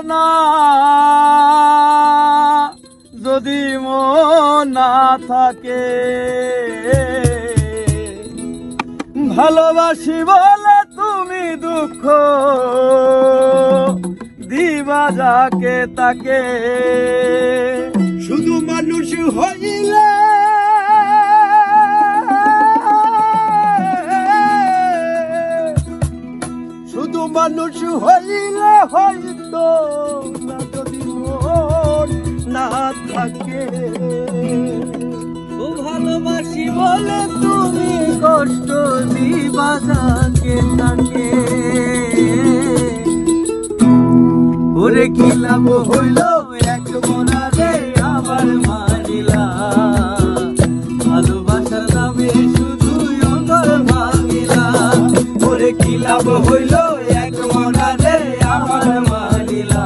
না যদি মন না থাকে, ভালোবাসি বলে তুমি দুঃখ দিবা যাকে তাকে। শুধু মানুষ হইলে মানুষ হইলে হয়তো না যদি মন না থাকে। ভালোবাসি বলে তুমি কষ্ট দিবা যাকে তাকে। ওরে কি লাভ হইল এক মনারে আবার মারিলা, ভালোবাসার নামে শুধু অন্তর ভাঙিলা। ওরে কি লাভ হইল এক মনারে আবার মারিলা,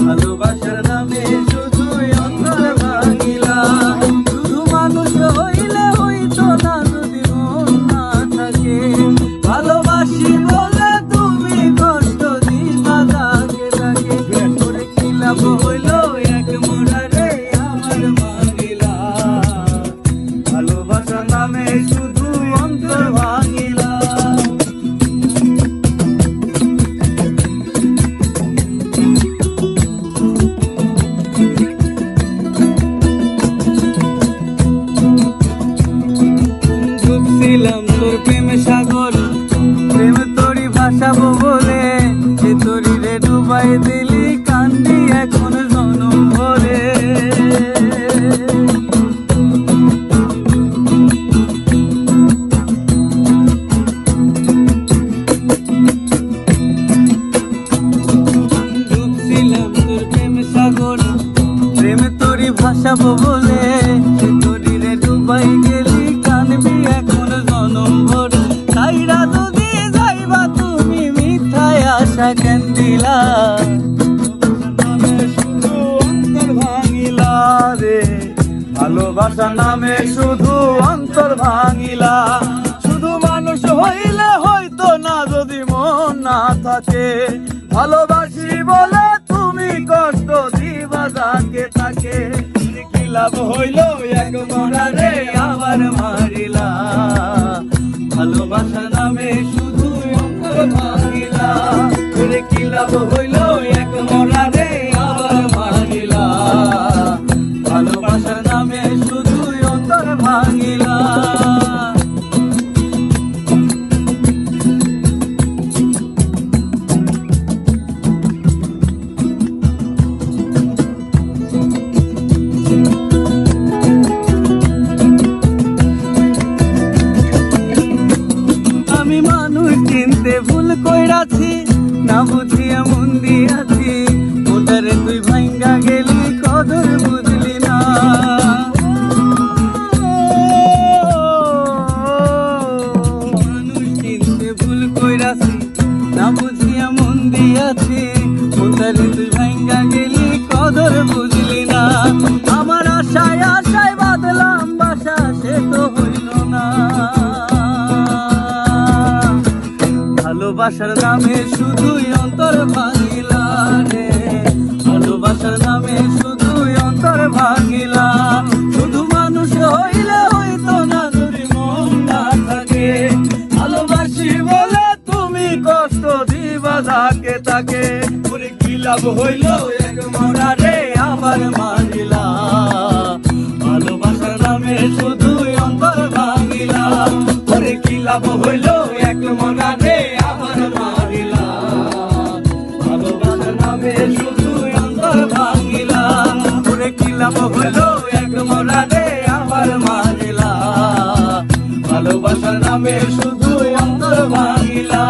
ভালোবাসার নামে শুধু অন্তর ভাঙিলা। শুধু মানুষ হইলে হইতো না যদি মন না থাকে, ভালোবাসি বলে তুমি কষ্ট দিবা যাকে তাকে। ওরে কি লাভ হইল এক মনারে আবার মারিলা, ভালোবাসার নামে শুধু অন্তর ভাঙিলা। ডুবছিলাম তোর প্রেমে সাগর, প্রেম তোরই ভাসাবো বলে, সে তোরি রে ডুবাই দিলি কান্দি এখন জনম ভরে। ডুবছিলাম তোর প্রেমে সাগর, প্রেম তোরই ভাসাবো বলে, সে তোরি রে ডুবাই গেলি কানবি এখন জনম ভর। তাইরা যদি যাইবা তুমি মিথ্যায় আশা কেন দিলা, শুধু অন্তর ভাঙিলা রে, ভালোবাসা নামে শুধু অন্তর ভাঙিলা। শুধু মানুষ হইলে হয়তো না যদি মন না থাকে, ভালোবাসি বলে তুমি কষ্ট দিবা যাকে তাকে। কি লাভ হইল এক মনারে আবার মারিলা, ভালোবাসা নামে শুধু অন্তর ভাঙিলা। কি লাভ হইল এক মনারে আবার মারিলা, ভালোবাসা নামে শুধু অন্তর ভাঙিলা। আমি মানুষ চিনতে ভুল কইরাছি, না বুঝিয়া মন দিয়াছি, ওটারে তুই ভাঙ্গা গেলি কদর বুঝলি না। মানুষ চিনতে ভুল কইরাছি, না বুঝিয়া মন দিয়াছি, ওটারে তুই ভাঙ্গা গেলি কদর বুঝলি না। আমার আশায় আশায় বাদলাম বাসা, সে তো হইল না। ভালোবাসার নামে শুধুই অন্তর ভাঙিলা রে, ভালোবাসার নামে শুধুই অন্তর ভাঙিলা। শুধু মানুষ হইলে হইতো না যদি মন না থাকে, ভালোবাসি বলে তুমি কষ্ট দিবা যাকে তাকে। ওরে কি লাভ হইল এক মনারে আবার মারিলা, ভালোবাসার নামে শুধুই অন্তর ভাঙিলা। ওরে কি লাভ হইল এক মনারে আবার মারিলা, ভালোবাসার নামে শুধুই অন্তর ভাঙিলা। ওরে কি লাভ হইল এক মনারে আবার মারিলা, ভালোবাসার নামে শুধুই অন্তর ভাঙিলা।